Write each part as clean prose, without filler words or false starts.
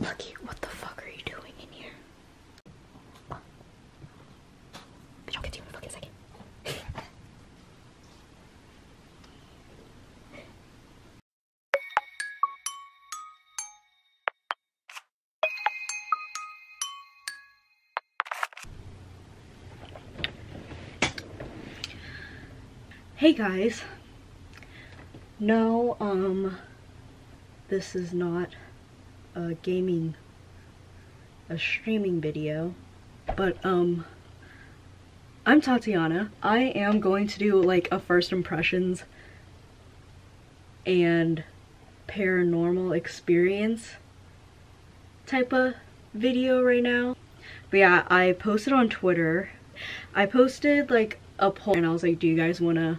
Lucky, what the fuck are you doing in here? Bitch, I'll get to you in a fucking second. Hey guys. No, this is not a streaming video, but I'm Tatiana. I am going to do like a first impressions and paranormal experience type of video right now. But yeah, I posted on Twitter. I posted like a poll and I was like, do you guys want to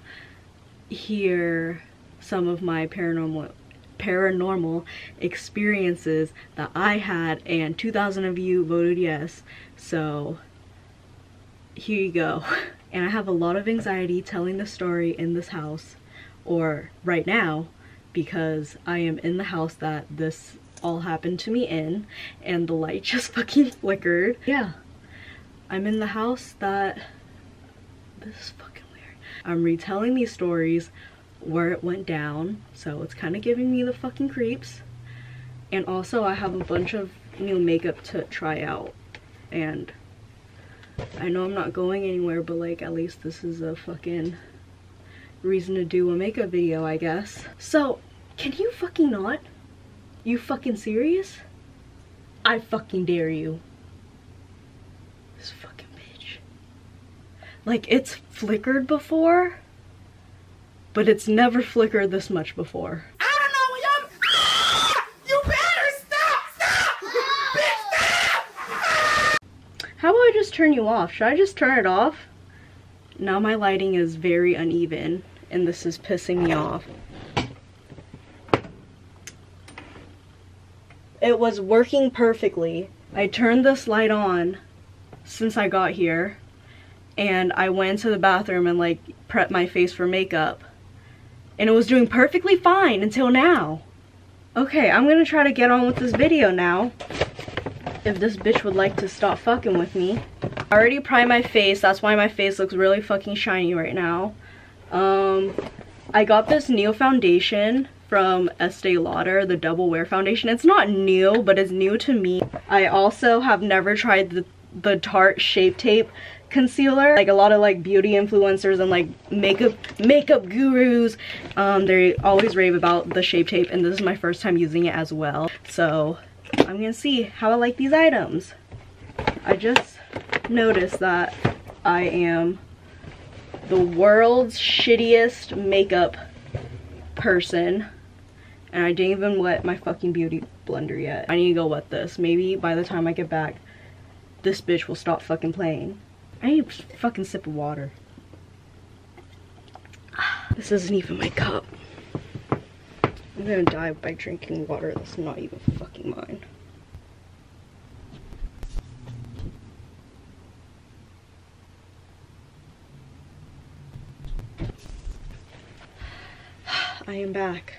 hear some of my paranormal experiences that I had, and 2,000 of you voted yes, so here you go. And I have a lot of anxiety telling the story in this house, or right now, because I am in the house that this all happened to me in, and the light just fucking flickered. Yeah, I'm in the house that, this is fucking weird. I'm retelling these stories where it went down, so it's kind of giving me the fucking creeps. And also I have a bunch of new makeup to try out, and I know I'm not going anywhere, but like at least this is a fucking reason to do a makeup video, I guess. So can you fucking not? You fucking serious? I fucking dare you. This fucking bitch. Like, it's flickered before, but it's never flickered this much before. I don't know what you better stop! Bitch, stop! How about I just turn you off? Should I just turn it off? Now my lighting is very uneven and this is pissing me off. It was working perfectly. I turned this light on since I got here, and I went to the bathroom and like prepped my face for makeup, and it was doing perfectly fine until now. Okay, I'm gonna try to get on with this video now, if this bitch would like to stop fucking with me. I already primed my face, that's why my face looks really fucking shiny right now. I got this new foundation from Estee Lauder, the Double Wear foundation. It's not new, but it's new to me. I also have never tried the Tarte Shape Tape concealer. Like a lot of like beauty influencers and like makeup gurus, they always rave about the Shape Tape, and this is my first time using it as well. So I'm gonna see how I like these items. I just noticed that I am the world's shittiest makeup person, and I didn't even wet my fucking beauty blender yet. I need to go wet this. Maybe by the time I get back, this bitch will stop fucking playing. I need a fucking sip of water. This isn't even my cup. I'm gonna die by drinking water that's not even fucking mine. I am back.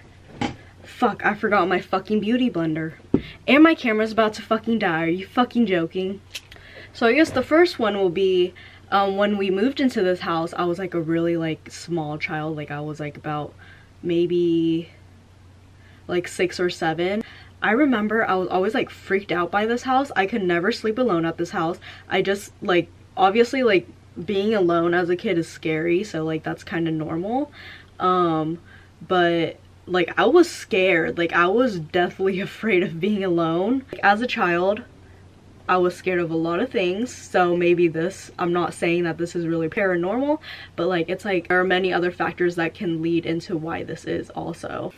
Fuck, I forgot my fucking beauty blender. And my camera's about to fucking die. Are you fucking joking? So I guess the first one will be, when we moved into this house, I was like a really like small child. Like I was like about maybe like 6 or 7. I remember I was always like freaked out by this house. I could never sleep alone at this house. I just like, obviously like being alone as a kid is scary, so like that's kind of normal. But like I was scared. Like I was deathly afraid of being alone. Like, as a child, I was scared of a lot of things, so maybe this, I'm not saying that this is really paranormal, but like it's like there are many other factors that can lead into why this is also.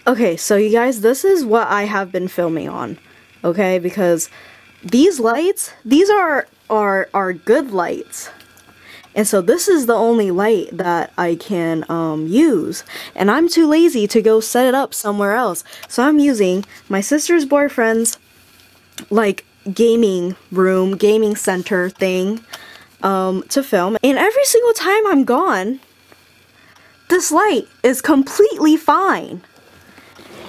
Okay, so you guys, this is what I have been filming on, okay? Because these lights, these are good lights. And so this is the only light that I can use, and I'm too lazy to go set it up somewhere else. So I'm using my sister's boyfriend's like gaming room, gaming center thing to film. And every single time I'm gone, this light is completely fine.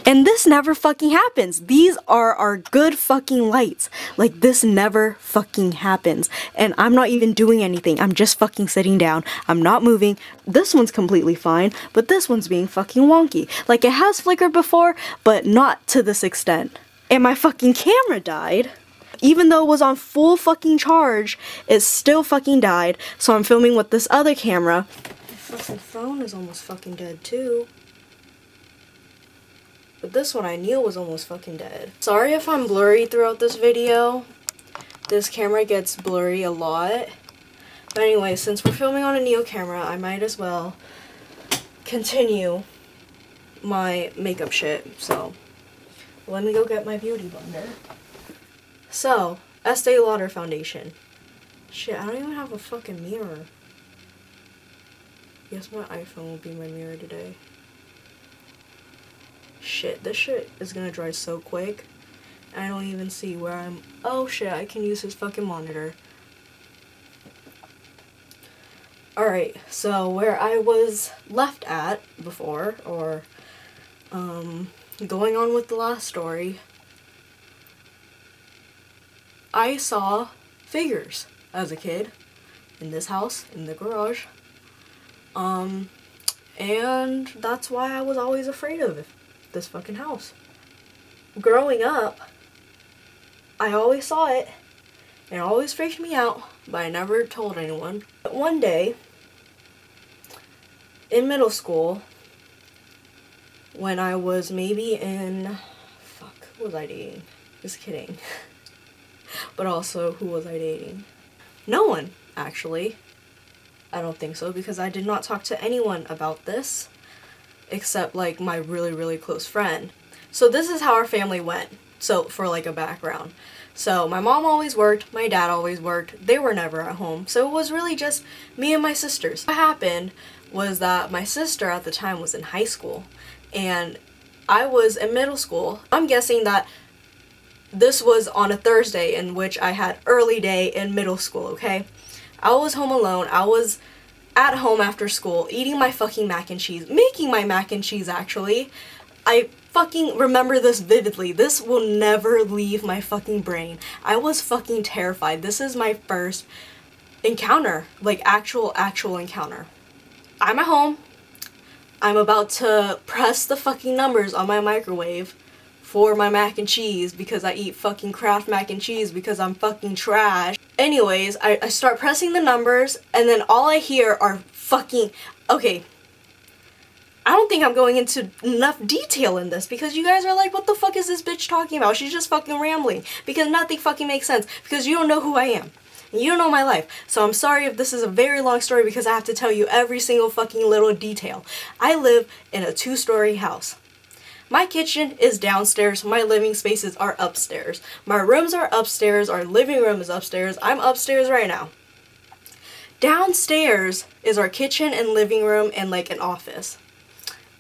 And this never fucking happens. These are our good fucking lights. Like, this never fucking happens. And I'm not even doing anything. I'm just fucking sitting down. I'm not moving. This one's completely fine, but this one's being fucking wonky. Like, it has flickered before, but not to this extent. And my fucking camera died. Even though it was on full fucking charge, it still fucking died. So I'm filming with this other camera. My fucking phone is almost fucking dead too. But this one I knew was almost fucking dead. Sorry if I'm blurry throughout this video. This camera gets blurry a lot. But anyway, since we're filming on a Neo camera, I might as well continue my makeup shit. So, let me go get my beauty blender. So, Estee Lauder foundation. Shit, I don't even have a fucking mirror. Guess my iPhone will be my mirror today. Shit, this shit is gonna dry so quick. I don't even see where I'm. Oh shit, I can use this fucking monitor. Alright, so where I was left at before, or going on with the last story, I saw figures as a kid in this house, in the garage. And that's why I was always afraid of this fucking house. Growing up, I always saw it, and it always freaked me out, but I never told anyone. But one day, in middle school, when I was maybe in, fuck, who was I dating? Just kidding. But also, who was I dating? No one, actually. I don't think so, because I did not talk to anyone about this, except like my really, really close friend. So this is how our family went. So for like a background. So my mom always worked, my dad always worked, they were never at home. So it was really just me and my sisters. What happened was that my sister at the time was in high school and I was in middle school. I'm guessing that this was on a Thursday in which I had early day in middle school, okay? I was home alone. I was at home after school eating my fucking mac and cheese, making my mac and cheese actually. I fucking remember this vividly. This will never leave my fucking brain. I was fucking terrified. This is my first encounter, like actual encounter. I'm at home. I'm about to press the fucking numbers on my microwave for my mac and cheese because I eat fucking Kraft mac and cheese because I'm fucking trash. Anyways, I start pressing the numbers and then all I hear are fucking, okay, I don't think I'm going into enough detail in this because you guys are like, what the fuck is this bitch talking about? She's just fucking rambling because nothing fucking makes sense because you don't know who I am. And you don't know my life. So I'm sorry if this is a very long story because I have to tell you every single fucking little detail. I live in a 2-story house. My kitchen is downstairs, my living spaces are upstairs. My rooms are upstairs, our living room is upstairs. I'm upstairs right now. Downstairs is our kitchen and living room and like an office.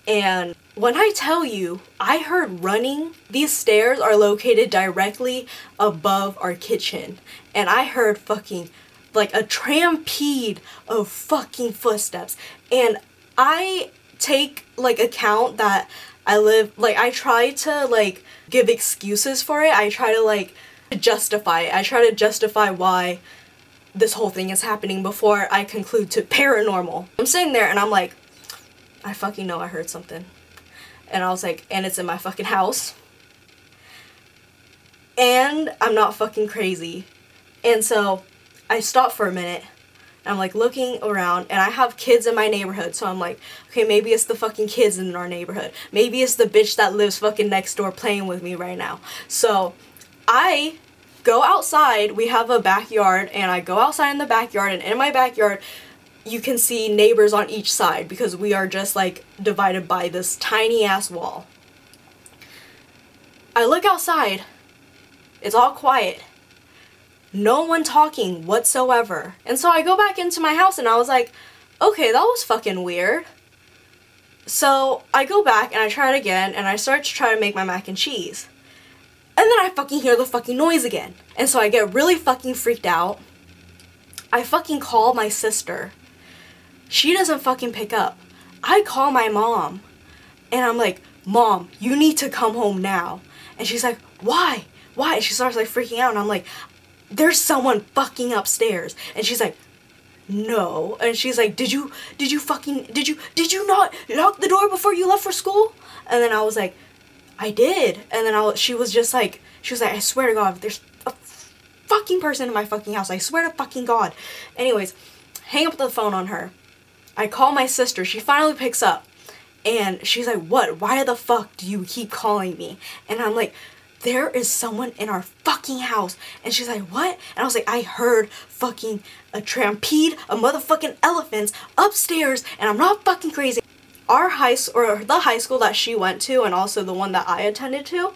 And when I tell you, I heard running, these stairs are located directly above our kitchen. And I heard fucking like a trampede of fucking footsteps. And I take like account that I live, like I try to like give excuses for it. I try to like justify it. I try to justify why this whole thing is happening before I conclude to paranormal. I'm sitting there and I'm like, I fucking know I heard something. And I was like, and it's in my fucking house. And I'm not fucking crazy. And so I stopped for a minute. I'm like looking around and I have kids in my neighborhood. So I'm like, okay, maybe it's the fucking kids in our neighborhood. Maybe it's the bitch that lives fucking next door playing with me right now. So I go outside. We have a backyard and I go outside in the backyard, and in my backyard you can see neighbors on each side because we are just like divided by this tiny ass wall. I look outside. It's all quiet. No one talking whatsoever. And so I go back into my house and I was like, okay, that was fucking weird. So I go back and I try it again and I start to try to make my mac and cheese. And then I fucking hear the fucking noise again. And so I get really fucking freaked out. I fucking call my sister. She doesn't fucking pick up. I call my mom. And I'm like, Mom, you need to come home now. And she's like, why? Why? And she starts like freaking out, and I'm like, there's someone fucking upstairs. And she's like, no. And she's like, did you not lock the door before you left for school? And then I was like, I did. And then she was like, I swear to God, there's a fucking person in my fucking house. I swear to fucking God. Anyways, hang up the phone on her. I call my sister. She finally picks up. And she's like, what? Why the fuck do you keep calling me? And I'm like, there is someone in our fucking house. And she's like, what? And I was like, I heard fucking a trampede of motherfucking elephants upstairs, and I'm not fucking crazy. Our the high school that she went to, and also the one that I attended to,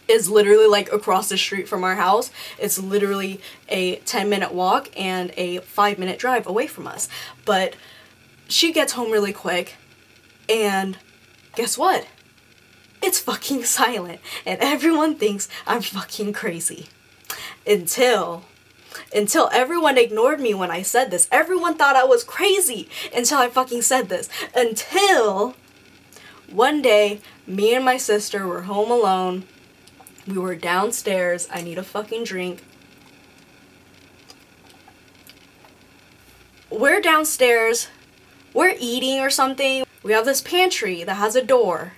is literally like across the street from our house. It's literally a 10-minute walk and a 5-minute drive away from us. But she gets home really quick, and guess what? It's fucking silent, and everyone thinks I'm fucking crazy. Until everyone ignored me when I said this. Everyone thought I was crazy until I fucking said this. Until one day, me and my sister were home alone. We were downstairs. I need a fucking drink. We're downstairs. We're eating or something. We have this pantry that has a door.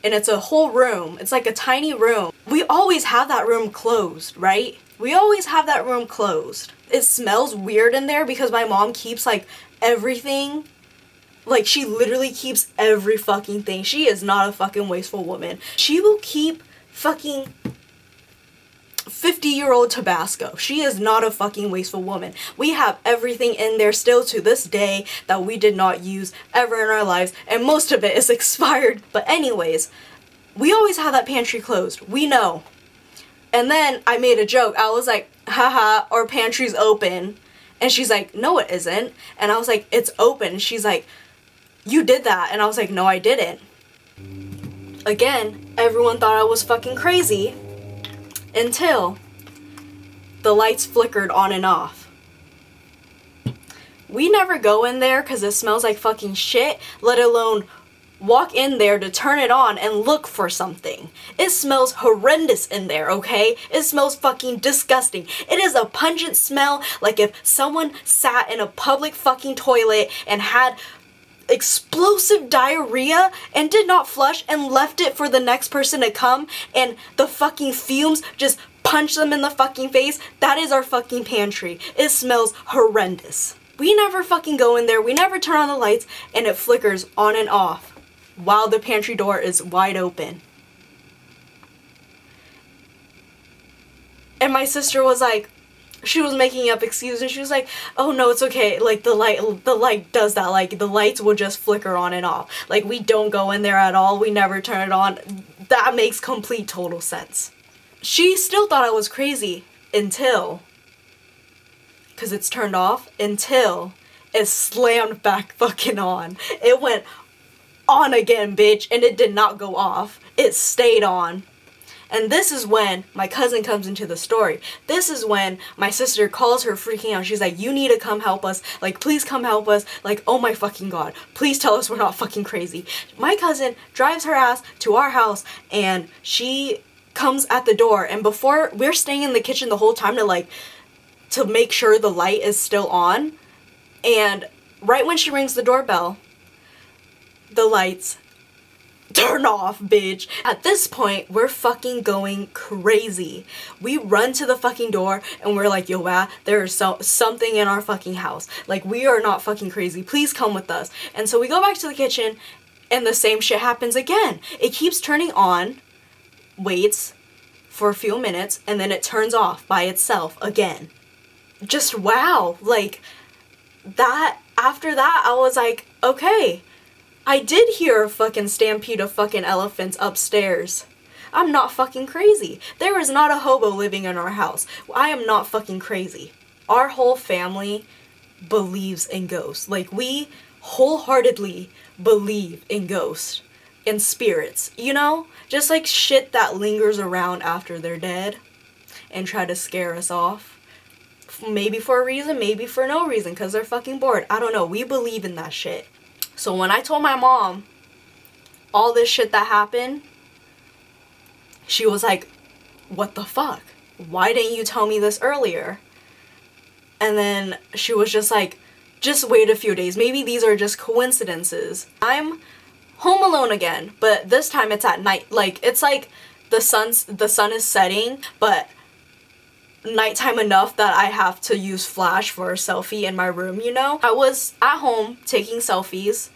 And it's a whole room. It's like a tiny room. We always have that room closed, right? We always have that room closed. It smells weird in there because my mom keeps like everything. Like, she literally keeps every fucking thing. She is not a fucking wasteful woman. She will keep fucking 50-year-old Tabasco. She is not a fucking wasteful woman. We have everything in there still to this day that we did not use ever in our lives, and most of it is expired. But anyways, we always have that pantry closed. We know. And then I made a joke. I was like, haha, our pantry's open. And she's like, no it isn't. And I was like, it's open. She's like, you did that. And I was like, no I didn't. Again, everyone thought I was fucking crazy. Until the lights flickered on and off. We never go in there because it smells like fucking shit, let alone walk in there to turn it on and look for something. It smells horrendous in there, okay? It smells fucking disgusting. It is a pungent smell, like if someone sat in a public fucking toilet and had explosive diarrhea and did not flush and left it for the next person to come, and the fucking fumes just punch them in the fucking face. That is our fucking pantry. It smells horrendous. We never fucking go in there. We never turn on the lights, and it flickers on and off while the pantry door is wide open. And my sister was like, she was making up excuses, and she was like, oh no, it's okay, like the light does that, like the lights will just flicker on and off, like we don't go in there at all, we never turn it on. That makes complete total sense. She still thought I was crazy until, because it's turned off, until it slammed back fucking on. It went on again, bitch, and it did not go off. It stayed on. And this is when my cousin comes into the story. This is when my sister calls her freaking out. She's like, you need to come help us. Like, please come help us. Like, oh my fucking God. Please tell us we're not fucking crazy. My cousin drives her ass to our house, and she comes at the door. And before, we're staying in the kitchen the whole time to make sure the light is still on. And right when she rings the doorbell, the lights turn off, bitch. At this point, we're fucking going crazy. We run to the fucking door and we're like, yo, wow, there is something in our fucking house. Like, we are not fucking crazy. Please come with us. And so we go back to the kitchen and the same shit happens again. It keeps turning on, waits for a few minutes, and then it turns off by itself again. Just wow. Like, that, after that, I was like, okay, I did hear a fucking stampede of fucking elephants upstairs. I'm not fucking crazy. There is not a hobo living in our house. I am not fucking crazy. Our whole family believes in ghosts. Like, we wholeheartedly believe in ghosts and spirits, you know? Just like shit that lingers around after they're dead and try to scare us off. Maybe for a reason, maybe for no reason, because they're fucking bored. I don't know. We believe in that shit. So when I told my mom all this shit that happened, she was like, what the fuck? Why didn't you tell me this earlier? And then she was just like, just wait a few days. Maybe these are just coincidences. I'm home alone again, but this time it's at night. Like, it's like the sun is setting, but nighttime enough that I have to use flash for a selfie in my room, you know? I was at home taking selfies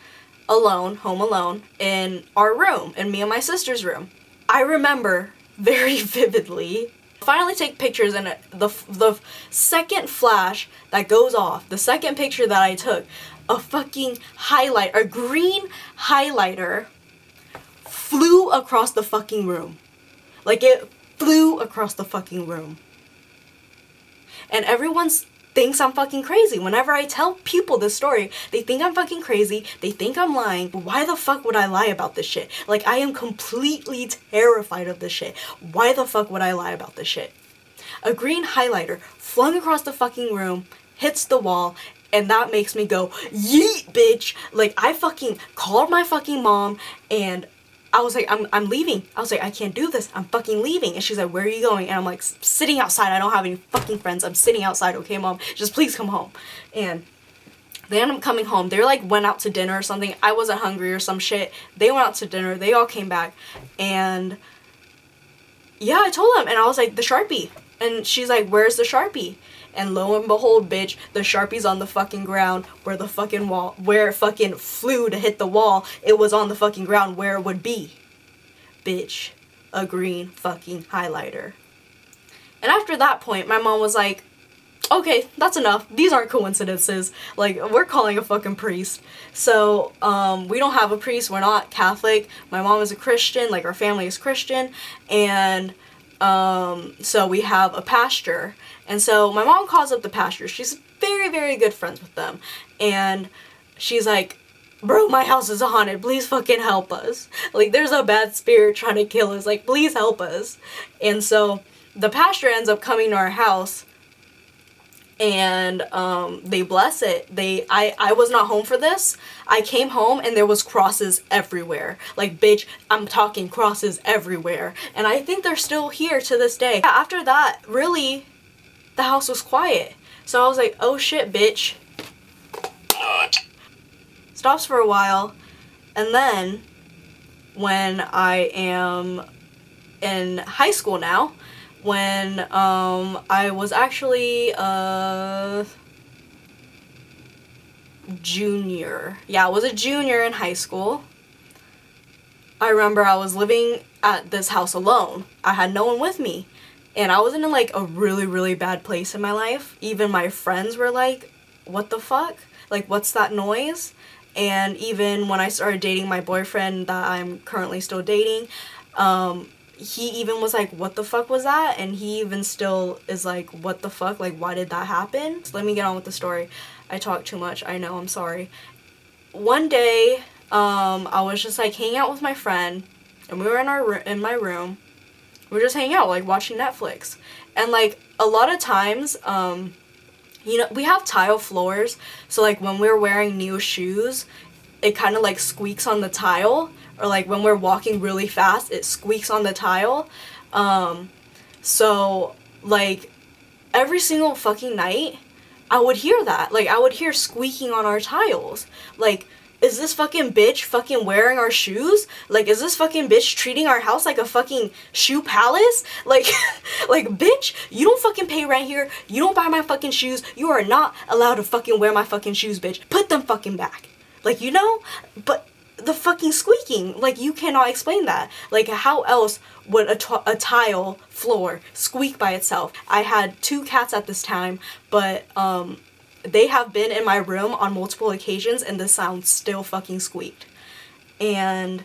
alone, home alone, in our room, in me and my sister's room. I remember very vividly, finally take pictures, and the second flash that goes off, the second picture that I took, a fucking a green highlighter flew across the fucking room. Like, it flew across the fucking room. And everyone thinks I'm fucking crazy. Whenever I tell people this story, they think I'm fucking crazy, they think I'm lying. Why the fuck would I lie about this shit? Like, I am completely terrified of this shit. Why the fuck would I lie about this shit? A green highlighter flung across the fucking room, hits the wall, and that makes me go, yeet, bitch. Like, I fucking called my fucking mom, and I was like, I'm leaving. I was like, I can't do this. I'm fucking leaving. And she's like, where are you going? And I'm like, sitting outside. I don't have any fucking friends. I'm sitting outside. Okay, mom, just please come home. And they ended up coming home. They like went out to dinner or something. I wasn't hungry or some shit. They went out to dinner. They all came back. And yeah, I told them. And I was like, the Sharpie. And she's like, where's the Sharpie? And lo and behold, bitch, the Sharpie's on the fucking ground where the fucking wall, where it fucking flew to hit the wall. It was on the fucking ground where it would be. Bitch, a green fucking highlighter. And after that point, my mom was like, okay, that's enough. These aren't coincidences. Like, we're calling a fucking priest. So, we don't have a priest. We're not Catholic. My mom is a Christian. Like, our family is Christian. And so we have a pastor. And so my mom calls up the pastor. She's very, very good friends with them. And she's like, bro, my house is haunted. Please fucking help us. Like, there's a bad spirit trying to kill us. Like, please help us. And so the pastor ends up coming to our house. And they bless it. I was not home for this. I came home and there was crosses everywhere. Like, bitch, I'm talking crosses everywhere. And I think they're still here to this day. After that, really, the house was quiet. So I was like, oh shit, bitch. Stops for a while. And then when I am in high school now, when I was actually a junior. Yeah, I was a junior in high school. I remember I was living at this house alone. I had no one with me. And I was in like a really, really bad place in my life. Even my friends were like, what the fuck? Like, what's that noise? And even when I started dating my boyfriend that I'm currently still dating, he even was like, what the fuck was that? And he even still is like, what the fuck? Like, why did that happen? So let me get on with the story. I talk too much. I know, I'm sorry. One day, I was just like hanging out with my friend, and we were in my room. We were just hanging out, like watching Netflix. And like a lot of times, you know, we have tile floors. So like when we're wearing new shoes, it kind of like squeaks on the tile. Or like when we're walking really fast, it squeaks on the tile. So like every single fucking night, I would hear that. Like, I would hear squeaking on our tiles. Like, is this fucking bitch fucking wearing our shoes? Like, is this fucking bitch treating our house like a fucking shoe palace? Like, like, bitch, you don't fucking pay rent here. You don't buy my fucking shoes. You are not allowed to fucking wear my fucking shoes, bitch. Put them fucking back. Like, you know? But the fucking squeaking, like, you cannot explain that. Like, how else would a tile floor squeak by itself? I had 2 cats at this time, but they have been in my room on multiple occasions and the sound still fucking squeaked. And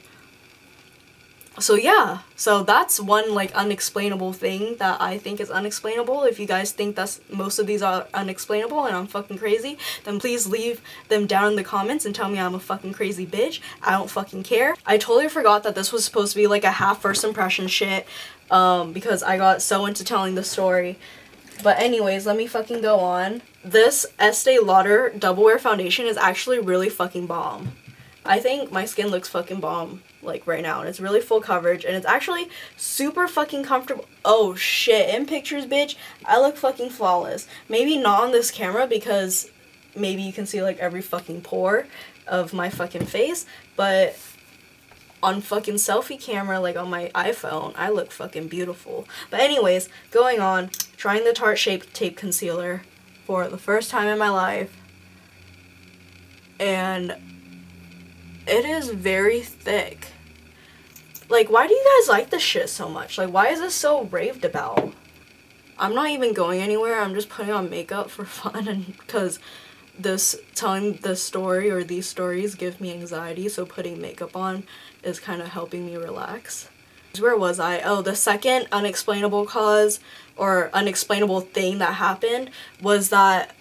so yeah, so that's one like unexplainable thing that I think is unexplainable. If you guys think that's most of these are unexplainable and I'm fucking crazy, then please leave them down in the comments and tell me I'm a fucking crazy bitch. I don't fucking care. I totally forgot that this was supposed to be like a half first impression shit because I got so into telling the story. But anyways, let me fucking go on. This Estee Lauder Double Wear Foundation is actually really fucking bomb. I think my skin looks fucking bomb, like, right now, and it's really full coverage, and it's actually super fucking comfortable. Oh shit, in pictures, bitch, I look fucking flawless. Maybe not on this camera because maybe you can see like every fucking pore of my fucking face, but on fucking selfie camera, like on my iPhone, I look fucking beautiful. But anyways, going on, trying the Tarte Shape Tape Concealer for the first time in my life, and it is very thick. Like, why do you guys like this shit so much? Like, why is this so raved about? I'm not even going anywhere, I'm just putting on makeup for fun, and because telling the story or these stories give me anxiety, so putting makeup on is kind of helping me relax. Where was I? Oh, the second unexplainable cause or unexplainable thing that happened was that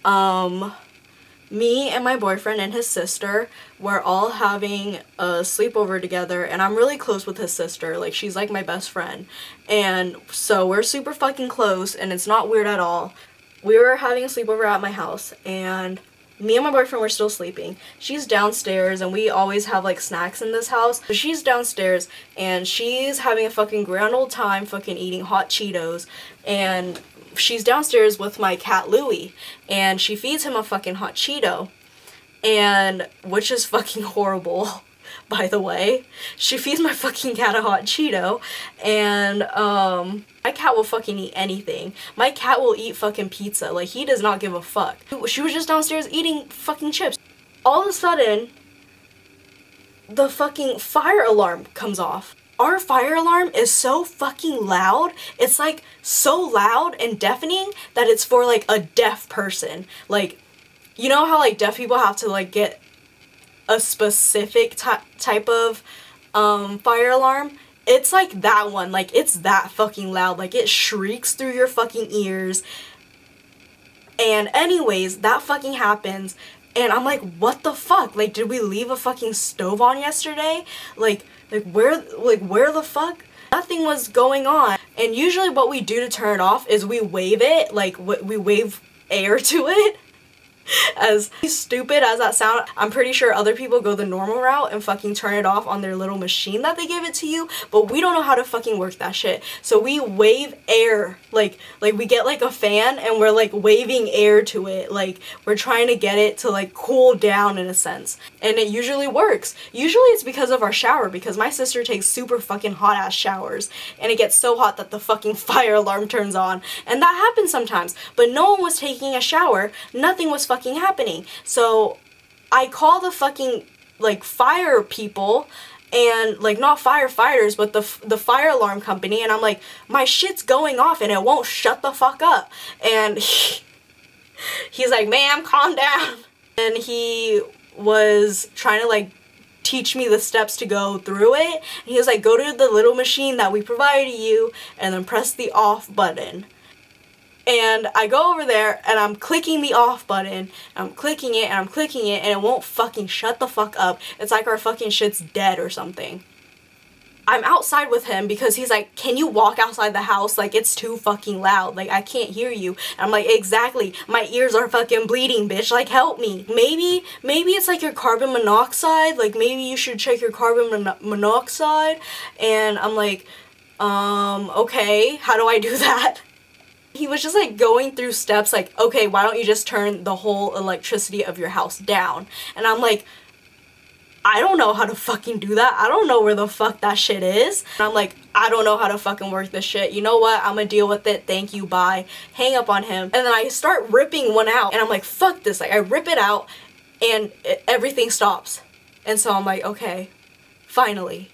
me and my boyfriend and his sister were all having a sleepover together, and I'm really close with his sister. Like, she's like my best friend, and so we're super fucking close, and it's not weird at all. We were having a sleepover at my house, and me and my boyfriend were still sleeping. She's downstairs, and we always have like snacks in this house. So she's downstairs, and she's having a fucking grand old time fucking eating hot Cheetos, and she's downstairs with my cat Louie, and she feeds him a fucking hot Cheeto, and which is fucking horrible, by the way. She feeds my fucking cat a hot Cheeto, and my cat will fucking eat anything. My cat will eat fucking pizza. Like, he does not give a fuck. She was just downstairs eating fucking chips. All of a sudden, the fucking fire alarm comes off. Our fire alarm is so fucking loud. It's like so loud and deafening that it's for like a deaf person. Like, you know how like deaf people have to like get a specific type of fire alarm? It's like that one. Like, it's that fucking loud. Like, it shrieks through your fucking ears. And anyways, that fucking happens, and I'm like, what the fuck? Like, did we leave a fucking stove on yesterday? Like where the fuck? Nothing was going on. And usually what we do to turn it off is we wave it, like we wave air to it. As stupid as that sounds, I'm pretty sure other people go the normal route and fucking turn it off on their little machine that they give it to you, but we don't know how to fucking work that shit. So we wave air, like we get like a fan and we're like waving air to it, like we're trying to get it to like cool down in a sense. And it usually works. Usually it's because of our shower, because my sister takes super fucking hot ass showers, and it gets so hot that the fucking fire alarm turns on. And that happens sometimes, but no one was taking a shower, nothing was fucking happening. So I call the fucking like fire people, and like not firefighters, but the fire alarm company, and I'm like, my shit's going off and it won't shut the fuck up. And he's like, ma'am, calm down. And he was trying to like teach me the steps to go through it. And he was like, go to the little machine that we provided you and then press the off button. And I go over there and I'm clicking the off button, I'm clicking it and I'm clicking it, and it won't fucking shut the fuck up. It's like our fucking shit's dead or something. I'm outside with him because he's like, can you walk outside the house? Like, it's too fucking loud. Like, I can't hear you. And I'm like, exactly. My ears are fucking bleeding, bitch. Like, help me. Maybe it's like your carbon monoxide. Like, maybe you should check your carbon monoxide. And I'm like, okay, how do I do that? He was just like going through steps like, okay, why don't you just turn the whole electricity of your house down? And I'm like, I don't know how to fucking do that. I don't know where the fuck that shit is. And I'm like, I don't know how to fucking work this shit. You know what? I'm gonna deal with it. Thank you. Bye. Hang up on him. And then I start ripping one out. And I'm like, fuck this. Like, I rip it out and everything stops. And so I'm like, okay, finally.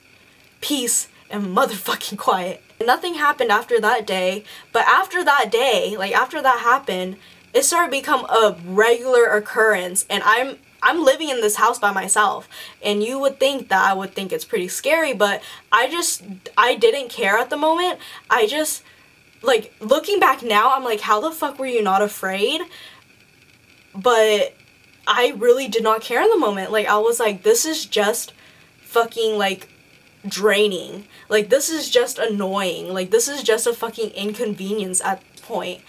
Peace and motherfucking quiet. Nothing happened after that day, but after that day, like after that happened, it started to become a regular occurrence, and I'm living in this house by myself, and you would think that I would think it's pretty scary, but I didn't care at the moment. I just, like, looking back now, I'm like, how the fuck were you not afraid? But I really did not care in the moment. Like, I was like, this is just fucking, like, draining. Like, this is just annoying. Like, this is just a fucking inconvenience at this point.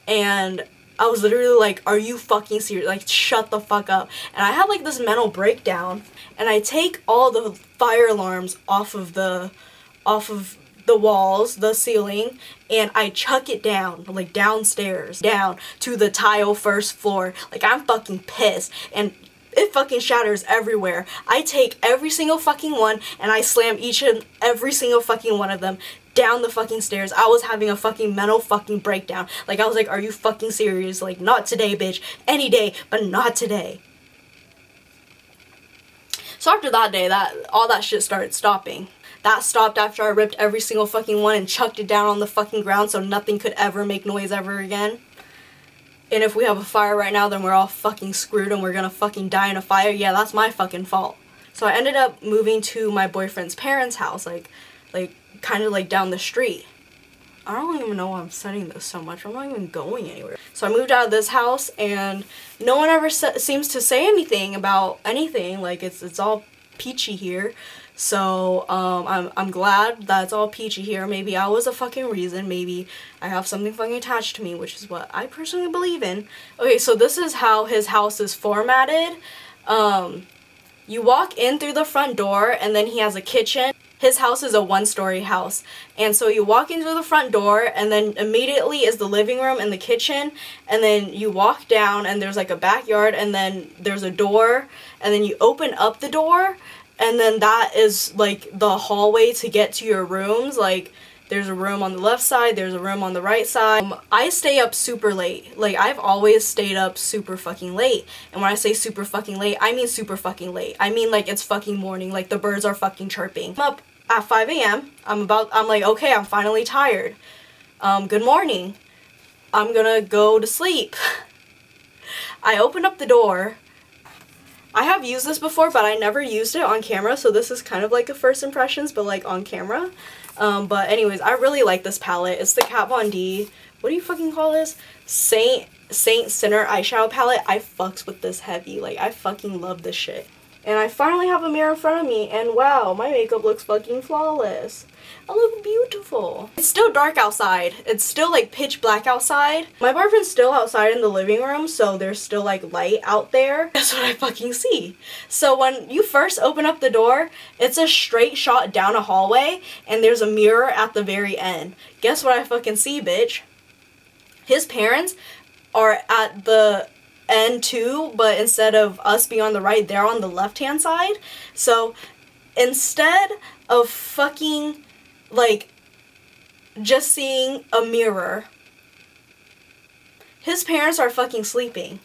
And I was literally like, are you fucking serious? Like, shut the fuck up. And I had like this mental breakdown, and I take all the fire alarms off of the walls, the ceiling, and I chuck it down, like downstairs, down to the tile first floor. Like, I'm fucking pissed, and it fucking shatters everywhere. I take every single fucking one, and I slam each and every single fucking one of them down the fucking stairs. I was having a fucking mental fucking breakdown. Like, I was like, are you fucking serious? Like, not today, bitch. Any day, but not today. So after that day, all that shit started stopping. That stopped after I ripped every single fucking one and chucked it down on the fucking ground so nothing could ever make noise ever again. And if we have a fire right now, then we're all fucking screwed and we're gonna fucking die in a fire. Yeah, that's my fucking fault. So I ended up moving to my boyfriend's parents' house, like kind of like down the street. I don't even know why I'm studying this so much. I'm not even going anywhere. So I moved out of this house, and no one ever seems to say anything about anything. Like, it's all peachy here. So I'm glad that it's all peachy here. Maybe I was a fucking reason. Maybe I have something fucking attached to me, which is what I personally believe in. Okay, so this is how his house is formatted. You walk in through the front door, and then he has a kitchen. His house is a one-story house, and so you walk into the front door, and then immediately is the living room and the kitchen, and then you walk down, and there's like a backyard, and then there's a door, and then you open up the door, and then that is like the hallway to get to your rooms. Like, there's a room on the left side, there's a room on the right side. I stay up super late. Like, I've always stayed up super fucking late. And when I say super fucking late, I mean super fucking late. I mean, like, it's fucking morning. Like, the birds are fucking chirping. I'm up at 5 a.m. I'm like, okay, I'm finally tired. Good morning. I'm gonna go to sleep. I open up the door. I have used this before, but I never used it on camera, so this is kind of like a first impressions, but like on camera. But anyways, I really like this palette. It's the Kat Von D, what do you fucking call this? Saint Sinner eyeshadow palette. I fucks with this heavy. Like, I fucking love this shit. And I finally have a mirror in front of me, and wow, my makeup looks fucking flawless. I look beautiful. It's still dark outside. It's still like pitch black outside. My boyfriend's still outside in the living room, so there's still like light out there. That's what I fucking see. So when you first open up the door, it's a straight shot down a hallway, and there's a mirror at the very end. Guess what I fucking see, bitch? His parents are at the end too, but instead of us being on the right, they're on the left hand side. So instead of fucking like just seeing a mirror, his parents are fucking sleeping.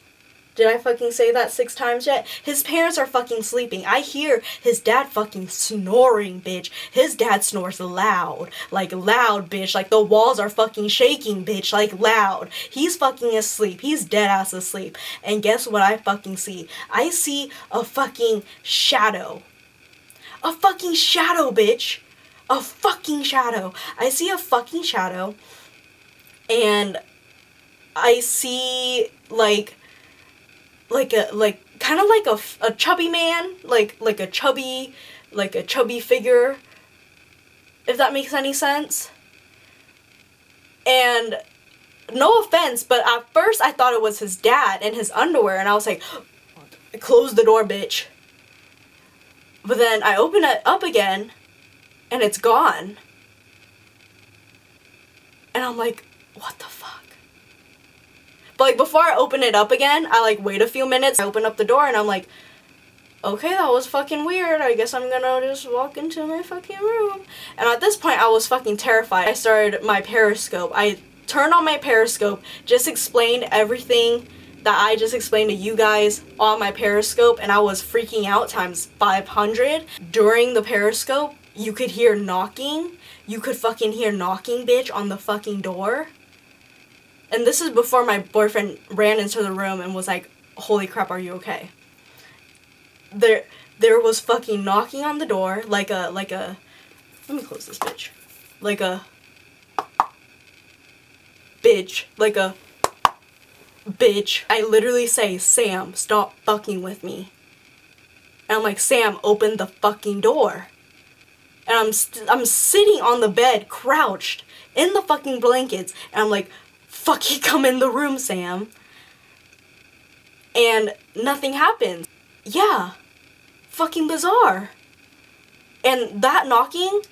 Did I fucking say that 6 times yet? His parents are fucking sleeping. I hear his dad fucking snoring, bitch. His dad snores loud. Like, loud, bitch. Like, the walls are fucking shaking, bitch. Like, loud. He's fucking asleep. He's dead ass asleep. And guess what I fucking see? I see a fucking shadow. A fucking shadow, bitch. A fucking shadow. I see a fucking shadow. And I see, kind of like a chubby man, like a chubby figure, if that makes any sense. And no offense, but at first I thought it was his dad in his underwear, and I was like, close the door, bitch. But then I open it up again, and it's gone. And I'm like, what the fuck? But like, before I open it up again, I like wait a few minutes, I open up the door, and I'm like, okay, that was fucking weird. I guess I'm gonna just walk into my fucking room. And at this point, I was fucking terrified. I started my Periscope. I turned on my Periscope, just explained everything that I just explained to you guys on my Periscope, and I was freaking out times 500. During the Periscope, you could hear knocking. You could fucking hear knocking, bitch, on the fucking door. And this is before my boyfriend ran into the room and was like, holy crap, are you okay? There was fucking knocking on the door, like a, let me close this bitch. Like a bitch. I literally say, Sam, stop fucking with me. And I'm like, Sam, open the fucking door. And I'm sitting on the bed, crouched, in the fucking blankets, and I'm like, fucking come in the room, Sam. and nothing happens. Yeah, fucking bizarre. And that knocking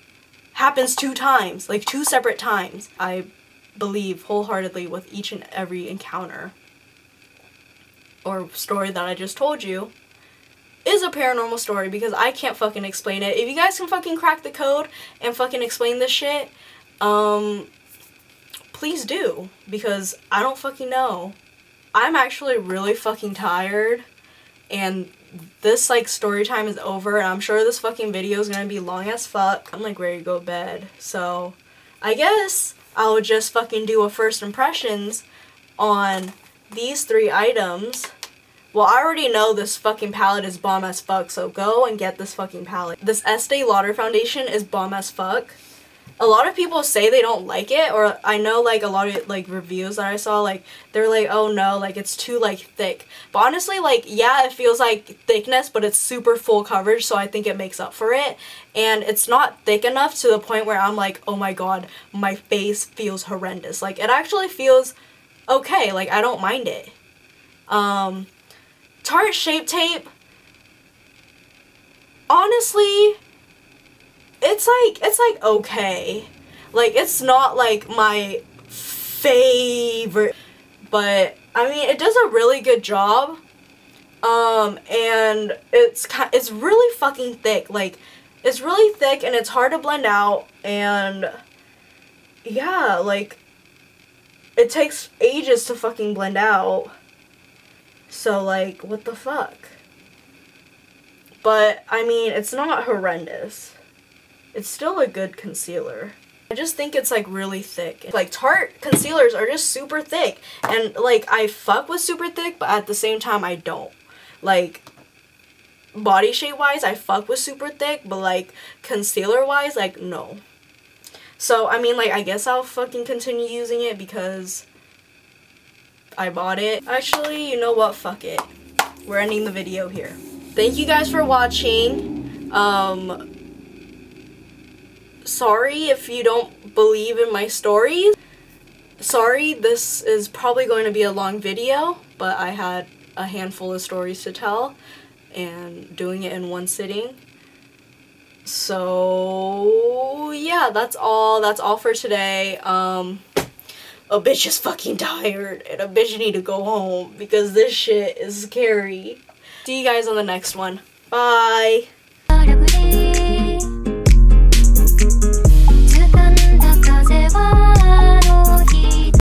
happens 2 times, like 2 separate times. I believe wholeheartedly with each and every encounter or story that I just told you is a paranormal story, because I can't fucking explain it. If you guys can fucking crack the code and fucking explain this shit, please do, because I don't fucking know. I'm actually really fucking tired, and this like story time is over, and I'm sure this fucking video is gonna be long as fuck. I'm like ready to go to bed, so I guess I'll just fucking do a first impressions on these 3 items. Well, I already know this fucking palette is bomb as fuck, so go and get this fucking palette. This Estee Lauder foundation is bomb as fuck. A lot of people say they don't like it, or I know like a lot of like reviews that I saw, like they're like, oh no, like it's too like thick. But honestly, like yeah, it feels like thickness, but it's super full coverage, so I think it makes up for it. And it's not thick enough to the point where I'm like, oh my god, my face feels horrendous. Like it actually feels okay, like I don't mind it. Tarte Shape Tape, honestly, it's like okay. Like it's not like my favorite, but I mean it does a really good job. And it's really fucking thick. Like it's really thick and it's hard to blend out, and yeah, like it takes ages to fucking blend out. So like, what the fuck? But I mean, it's not horrendous. It's still a good concealer. I just think it's like really thick. Like Tarte concealers are just super thick, and like I fuck with super thick, but at the same time I don't. Like body shape wise I fuck with super thick, but like concealer wise, like no. So I mean, like I guess I'll fucking continue using it because I bought it. Actually, you know what, fuck it. We're ending the video here. Thank you guys for watching. Sorry if you don't believe in my stories. Sorry, this is probably going to be a long video, but I had a handful of stories to tell and doing it in one sitting. So yeah, that's all for today. A bitch is fucking tired, and a bitch need to go home because this shit is scary. See you guys on the next one. Bye!